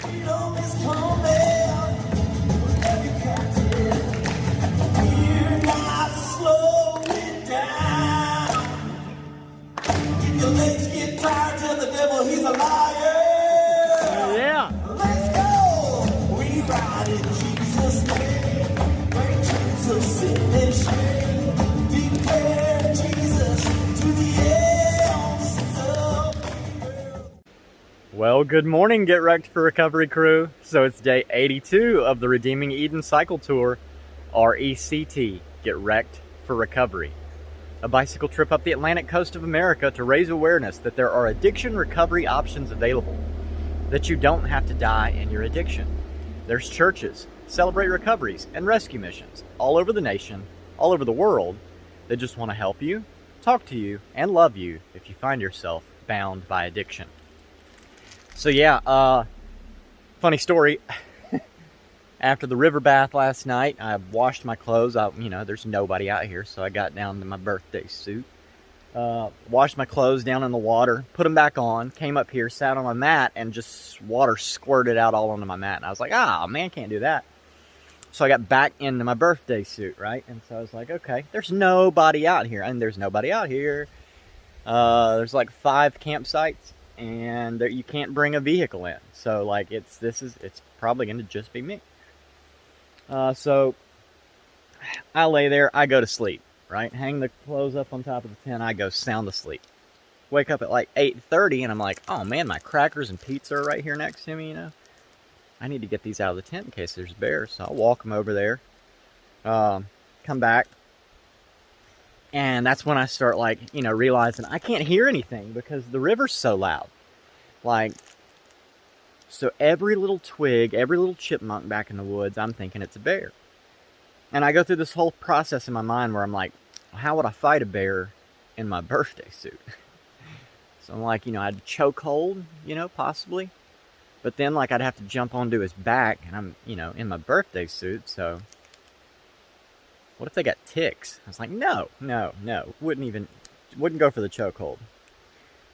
Freedom is coming. Every captive. We're not slowing down. If your legs get tired, tell the devil he's a liar. Yeah. Let's go. We ride in Jesus' name. Break chains of sin and shame. Declare Jesus to the ends of the earth. Well, good morning, Get Wrecked for Recovery crew. So it's day 82 of the Redeeming Eden Cycle Tour, RECT, Get Wrecked for Recovery. A bicycle trip up the Atlantic coast of America to raise awareness that there are addiction recovery options available, that you don't have to die in your addiction. There's churches, celebrate recoveries, and rescue missions all over the nation, all over the world, that just want to help you, talk to you, and love you if you find yourself bound by addiction. So yeah, funny story. After the river bath last night, I washed my clothes. There's nobody out here, so I got down to my birthday suit. Washed my clothes down in the water, put them back on, came up here, sat on my mat, and just water squirted out all onto my mat. And I was like, man, can't do that. So I got back into my birthday suit, right? And so I was like, okay, there's nobody out here. And there's nobody out here. There's like 5 campsites, and you can't bring a vehicle in. So like it's probably going to just be me. So I lay there, I go to sleep, right? Hang the clothes up on top of the tent, I go sound asleep. Wake up at like 8:30 and I'm like, oh man, my crackers and pizza are right here next to me, I need to get these out of the tent in case there's bears. So I'll walk them over there, come back. And that's when I start realizing I can't hear anything because the river's so loud. So every little twig, every little chipmunk back in the woods, I'm thinking it's a bear. And I go through this whole process in my mind where I'm like, how would I fight a bear in my birthday suit? So I'm like, I'd choke hold, possibly. But then I'd have to jump onto his back and I'm, in my birthday suit. So what if they got ticks? I was like, no. Wouldn't go for the chokehold.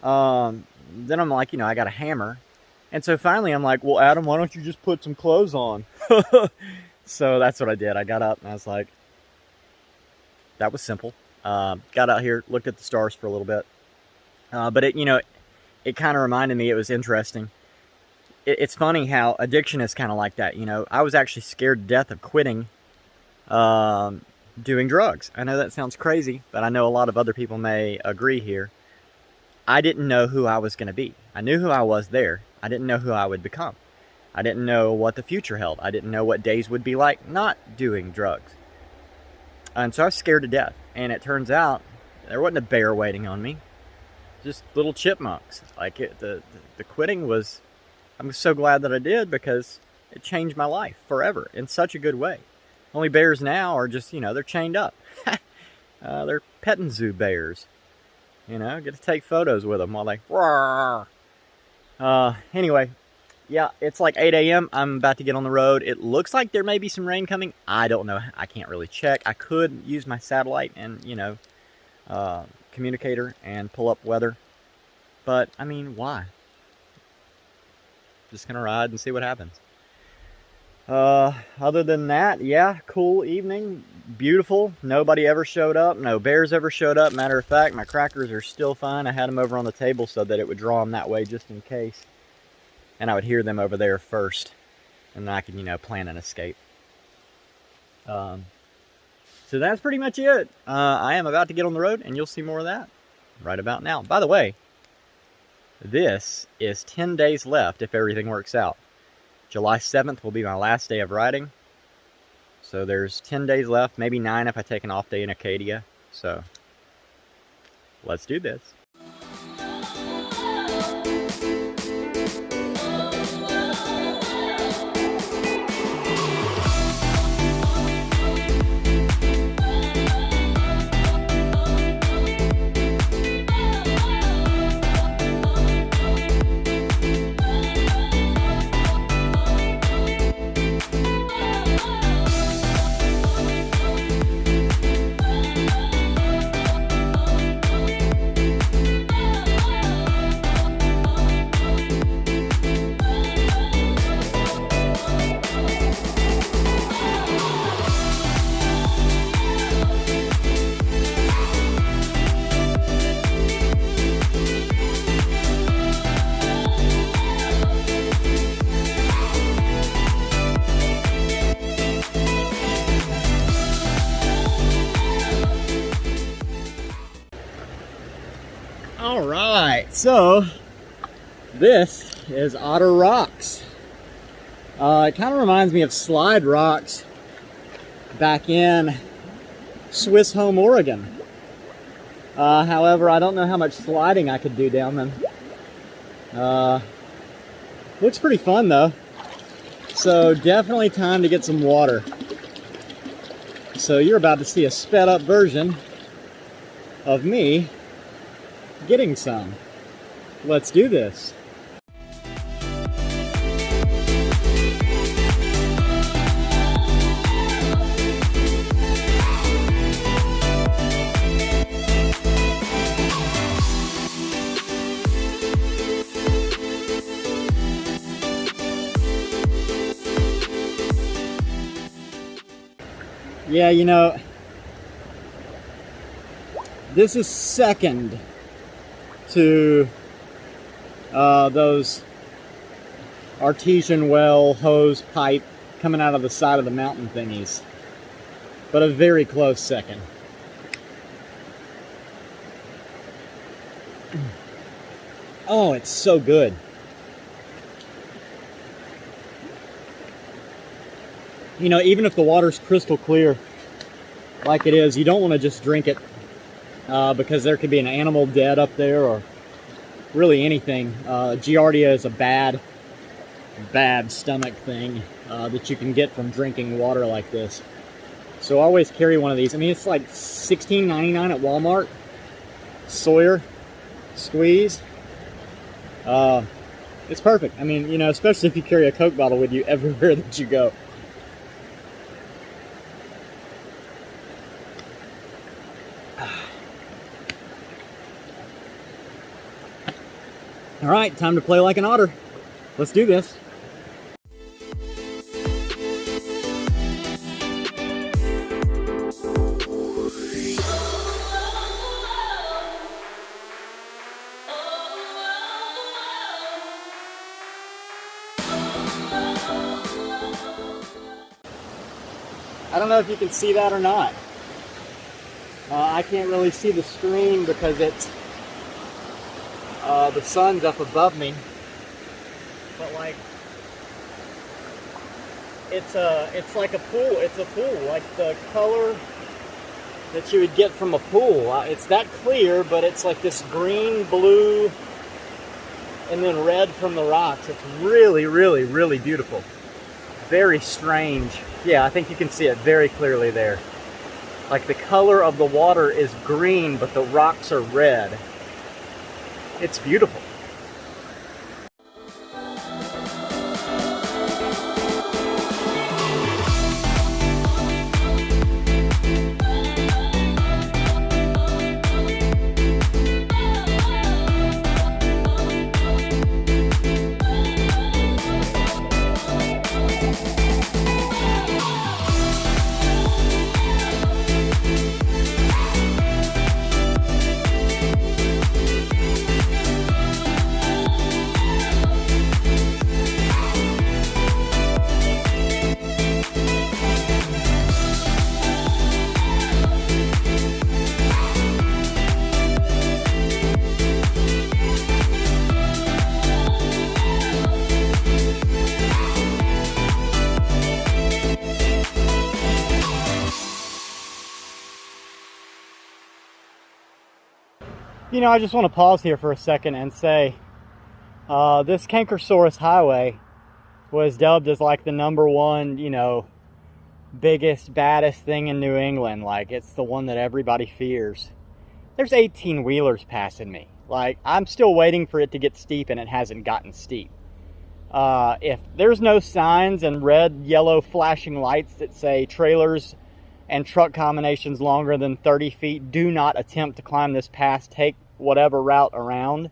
Then I'm like, I got a hammer. And so finally I'm like, well, Adam, why don't you just put some clothes on? So that's what I did. I got up and I was like, that was simple. Got out here, looked at the stars for a little bit. But it kind of reminded me, it was interesting. It's funny how addiction is kind of like that. I was actually scared to death of quitting doing drugs. I know that sounds crazy, but I know a lot of other people may agree here. I didn't know who I was going to be. I knew who I was there. I didn't know who I would become. I didn't know what the future held. I didn't know what days would be like not doing drugs. And so I was scared to death. And it turns out there wasn't a bear waiting on me. Just little chipmunks. The quitting was, I'm so glad that I did because it changed my life forever in such a good way. Only bears now are just, they're chained up. They're petting zoo bears. Get to take photos with them while they roar. Anyway, yeah, it's like 8 a.m. I'm about to get on the road. It looks like there may be some rain coming. I don't know. I can't really check. I could use my satellite and, communicator and pull up weather. But, why? Just gonna ride and see what happens. Other than that, yeah, cool evening. Beautiful. Nobody ever showed up. No bears ever showed up. Matter of fact, my crackers are still fine. I had them over on the table so that it would draw them that way just in case. And I would hear them over there first. And then I could, plan an escape. So that's pretty much it. I am about to get on the road and you'll see more of that right about now. By the way, this is 10 days left if everything works out. July 7th will be my last day of riding. So there's 10 days left, maybe 9 if I take an off day in Acadia. So let's do this. So this is Otter Rocks. It kind of reminds me of Slide Rocks back in Swiss Home, Oregon. However, I don't know how much sliding I could do down them. Looks pretty fun though. So definitely time to get some water. So you're about to see a sped up version of me getting some. Let's do this. Yeah, you know, this is second to those artesian well hose pipe coming out of the side of the mountain thingies, but a very close second. Oh, it's so good. You know, even if the water's crystal clear like it is, you don't want to just drink it because there could be an animal dead up there or really anything. Giardia is a bad stomach thing that you can get from drinking water like this. So I always carry one of these. I mean, it's like $16.99 at Walmart. Sawyer squeeze. It's perfect. I mean, you know, especially if you carry a Coke bottle with you everywhere that you go. All right, time to play like an otter. Let's do this. I don't know if you can see that or not. I can't really see the screen because it's the sun's up above me, but like it's like a pool. It's a pool, like the color that you would get from a pool. It's that clear, but it's like this green, blue, and then red from the rocks. It's really, really, really beautiful. Very strange. Yeah, I think you can see it very clearly there. Like the color of the water is green, but the rocks are red. It's beautiful. You know, I just want to pause here for a second and say this Kancamagus Highway was dubbed as like the #1, you know, biggest, baddest thing in New England. Like, it's the one that everybody fears. There's 18-wheelers passing me. Like, I'm still waiting for it to get steep, and it hasn't gotten steep. If there's no signs and red, yellow flashing lights that say trailers and truck combinations longer than 30 feet, do not attempt to climb this pass, take whatever route around.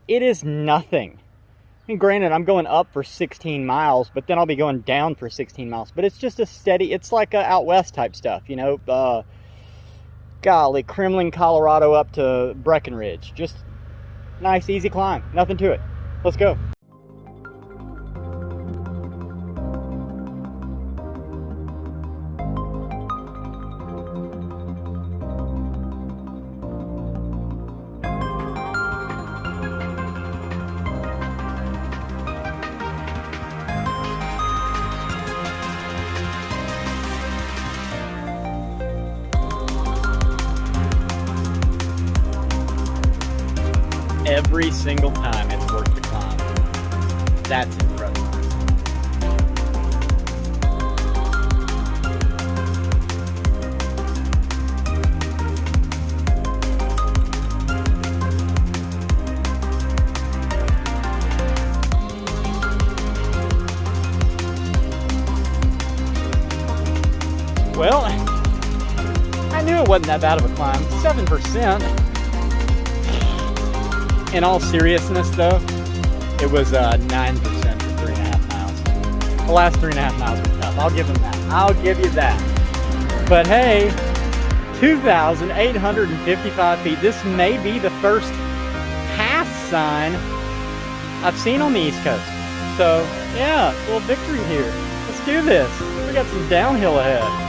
It is nothing. I mean, granted, I'm going up for 16 miles, but then I'll be going down for 16 miles. But it's just a steady, it's like a out west type stuff, you know. Golly, Kremlin, Colorado up to Breckenridge. Just nice, easy climb. Nothing to it. Let's go. every single time it's worth the climb. That's impressive. Well, I knew it wasn't that bad of a climb. 7%. In all seriousness, though, it was 9% for 3.5 miles. The last 3.5 miles were tough. I'll give them that. I'll give you that. But hey, 2,855 feet. This may be the first pass sign I've seen on the East Coast. So, yeah, a little victory here. Let's do this. We got some downhill ahead.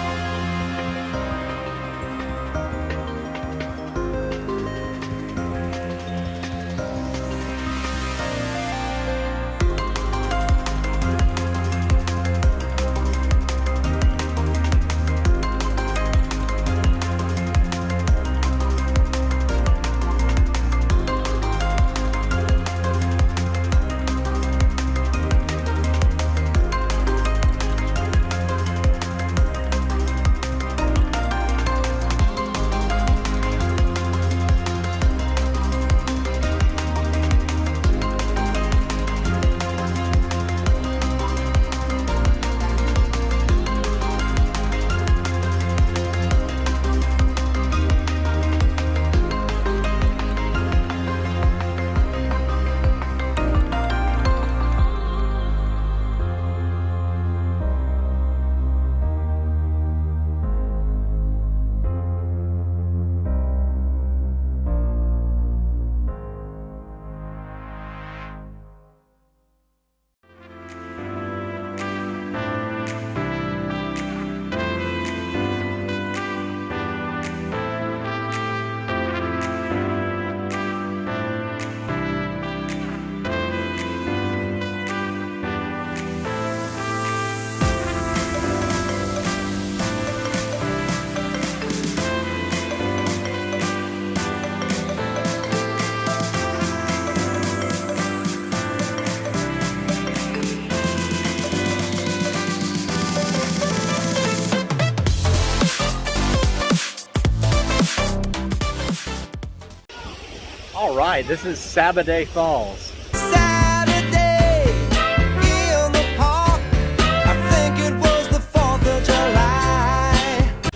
All right, this is Saturday Falls. Saturday in the park. I think it was the 4th of July.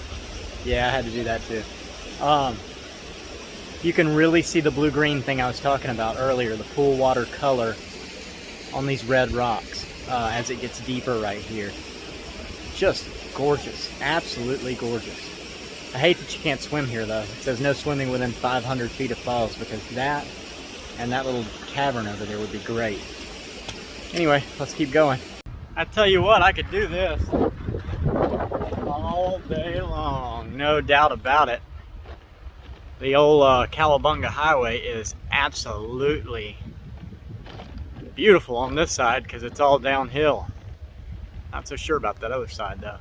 Yeah, I had to do that too. You can really see the blue-green thing I was talking about earlier, the pool water color on these red rocks as it gets deeper right here. Just gorgeous, absolutely gorgeous. I hate that you can't swim here though. It says no swimming within 500 feet of falls, because that and that little cavern over there would be great. Anyway, let's keep going. I tell you what, I could do this all day long, no doubt about it. The old Kancamagus Highway is absolutely beautiful on this side because it's all downhill. Not so sure about that other side though.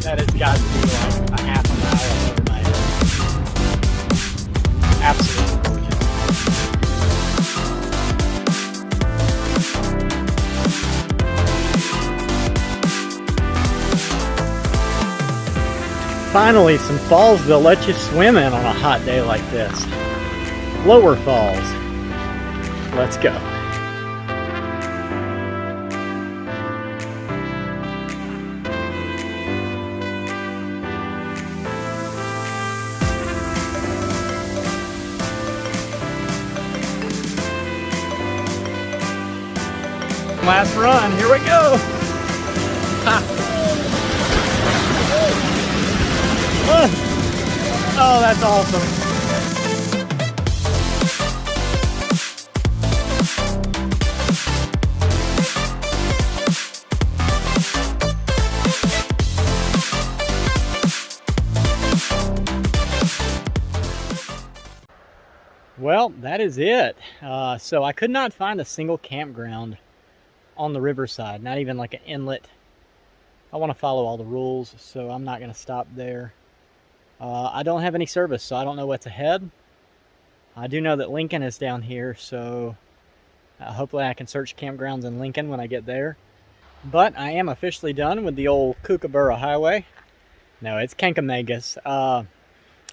That has got to be like a half a mile over my head. Absolutely gorgeous. Finally, some falls they'll let you swim in on a hot day like this. Lower Falls. Let's go. Last run, here we go. Ha. Oh, that's awesome. Well, that is it. So I could not find a single campground on the riverside, not even like an inlet. I want to follow all the rules, so I'm not going to stop there. I don't have any service, so I don't know what's ahead. I do know that Lincoln is down here, so hopefully I can search campgrounds in Lincoln when I get there. But I am officially done with the old Kookaburra Highway. No, it's Kancamagus.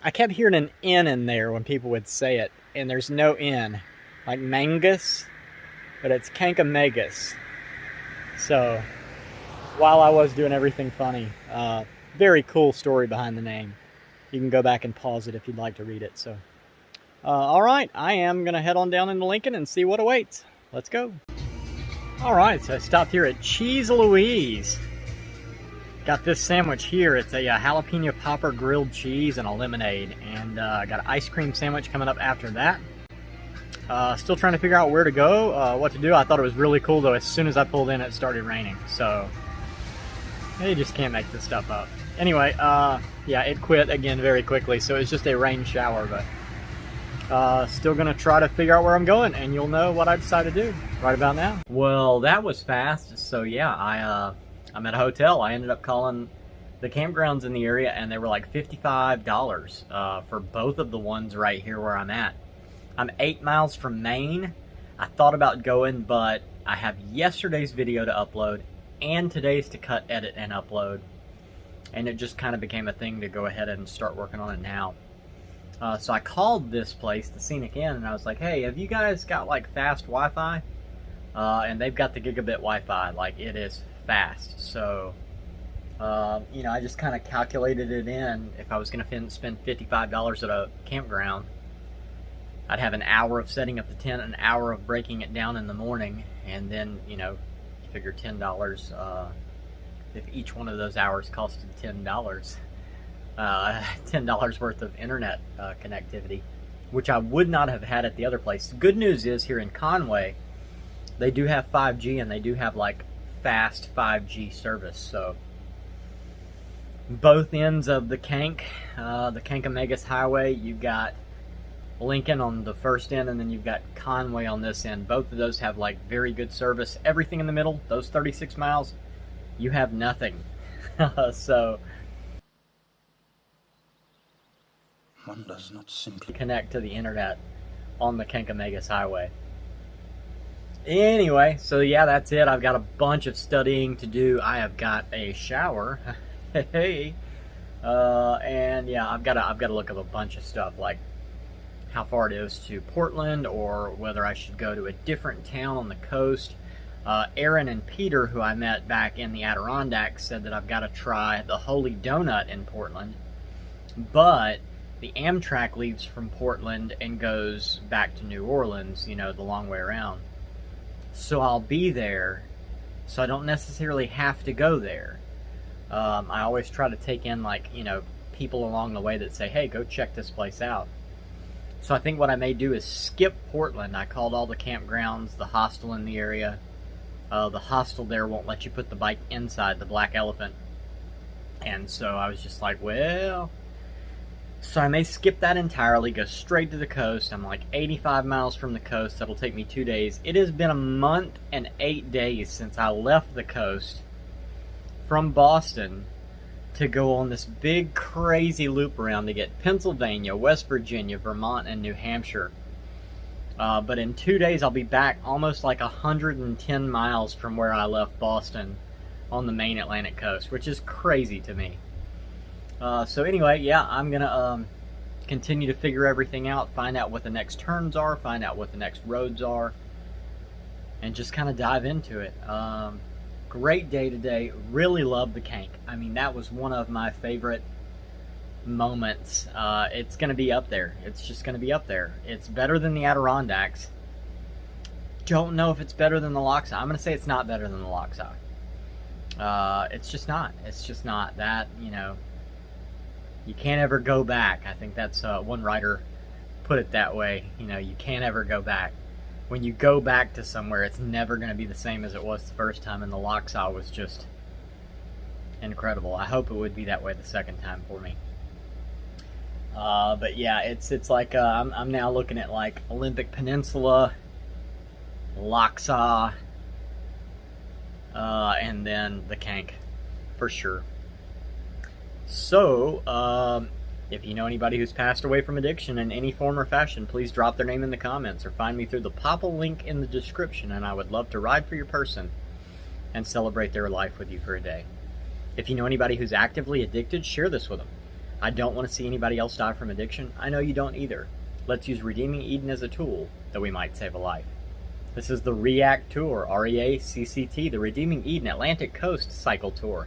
I kept hearing an N in there when people would say it, and there's no N. Like Mangus, but it's Kancamagus. So, while I was doing everything funny, very cool story behind the name. You can go back and pause it if you'd like to read it. So, all right, I am going to head on down into Lincoln and see what awaits. Let's go. All right, so I stopped here at Cheese Louise. Got this sandwich here. It's a jalapeno popper grilled cheese and a lemonade. And got an ice cream sandwich coming up after that. Still trying to figure out where to go, what to do. I thought it was really cool, though. As soon as I pulled in, it started raining. So, you just can't make this stuff up. Anyway, yeah, it quit again very quickly. So it's just a rain shower, but still going to try to figure out where I'm going. And you'll know what I decide to do right about now. Well, that was fast. So, yeah, I'm at a hotel. I ended up calling the campgrounds in the area, and they were like $55 for both of the ones right here where I'm at. I'm 8 miles from Maine. I thought about going, but I have yesterday's video to upload and today's to cut, edit, and upload. And it just kind of became a thing to go ahead and start working on it now. So I called this place, the Scenic Inn, and I was like, hey, have you guys got like fast Wi-Fi? And they've got the gigabit Wi-Fi. Like, it is fast. So, you know, I just kind of calculated it in. If I was going to spend $55 at a campground, I'd have an hour of setting up the tent, an hour of breaking it down in the morning, and then, you know, you figure $10, if each one of those hours costed $10, $10 worth of internet connectivity, which I would not have had at the other place. The good news is here in Conway, they do have 5G, and they do have like fast 5G service. So both ends of the Kancamagus Highway, you've got Lincoln on the first end, and then you've got Conway on this end. Both of those have like very good service. Everything in the middle, those 36 miles, you have nothing. So one does not simply connect to the internet on the Kancamagus Highway. Anyway, so yeah, that's it. I've got a bunch of studying to do. I have got a shower. Hey. And yeah, I've got to look up a bunch of stuff, like how far it is to Portland, or whether I should go to a different town on the coast. Aaron and Peter, who I met back in the Adirondacks, said that I've got to try the Holy Donut in Portland. But the Amtrak leaves from Portland and goes back to New Orleans, you know, the long way around. So I'll be there, so I don't necessarily have to go there. I always try to take in, like, you know, people along the way that say, hey, go check this place out. So I think what I may do is skip Portland. I called all the campgrounds, the hostel in the area. The hostel there won't let you put the bike inside the Black Elephant. And so I was just like, well, so I may skip that entirely, go straight to the coast. I'm like 85 miles from the coast. That'll take me 2 days. It has been a month and 8 days since I left the coast from Boston to go on this big crazy loop around to get Pennsylvania, West Virginia, Vermont, and New Hampshire. But in 2 days I'll be back almost like 110 miles from where I left Boston on the main Atlantic coast, which is crazy to me. So anyway, yeah, I'm gonna continue to figure everything out, find out what the next turns are, find out what the next roads are, and just kind of dive into it. Great day today. Really love the Kank. I mean, that was one of my favorite moments. It's going to be up there. It's just going to be up there. It's better than the Adirondacks. Don't know if it's better than the Lochsa. I'm going to say it's not better than the Lochsa. It's just not. It's just not. That, you know, you can't ever go back. I think that's one writer put it that way. You know, you can't ever go back. When you go back to somewhere, it's never going to be the same as it was the first time, and the Lochsa was just incredible. I hope it would be that way the second time for me. But yeah, it's like I'm now looking at like Olympic Peninsula, Loxaw, and then the Kank for sure. So if you know anybody who's passed away from addiction in any form or fashion, please drop their name in the comments or find me through the Popple link in the description, and I would love to ride for your person and celebrate their life with you for a day. If you know anybody who's actively addicted, share this with them. I don't want to see anybody else die from addiction. I know you don't either. Let's use Redeeming Eden as a tool that we might save a life. This is the REACCT Tour, REACCT, the Redeeming Eden Atlantic Coast Cycle Tour.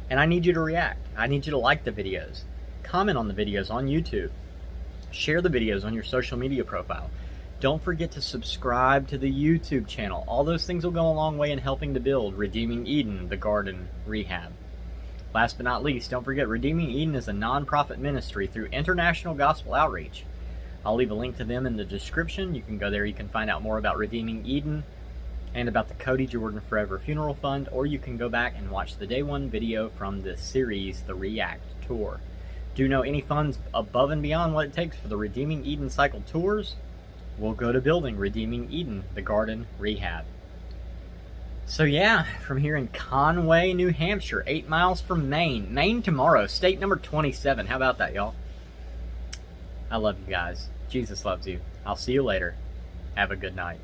And I need you to react. I need you to like the videos. Comment on the videos on YouTube. Share the videos on your social media profile. Don't forget to subscribe to the YouTube channel. All those things will go a long way in helping to build Redeeming Eden, the Garden Rehab. Last but not least, don't forget Redeeming Eden is a non-profit ministry through International Gospel Outreach. I'll leave a link to them in the description. You can go there, you can find out more about Redeeming Eden and about the Cody Jordan Forever Funeral Fund, or you can go back and watch the day one video from this series, the REACCT Tour. Do know any funds above and beyond what it takes for the Redeeming Eden Cycle Tours will go to building Redeeming Eden, the Garden Rehab. So yeah, from here in Conway, New Hampshire, 8 miles from Maine. Maine tomorrow, state number 27. How about that, y'all? I love you guys. Jesus loves you. I'll see you later. Have a good night.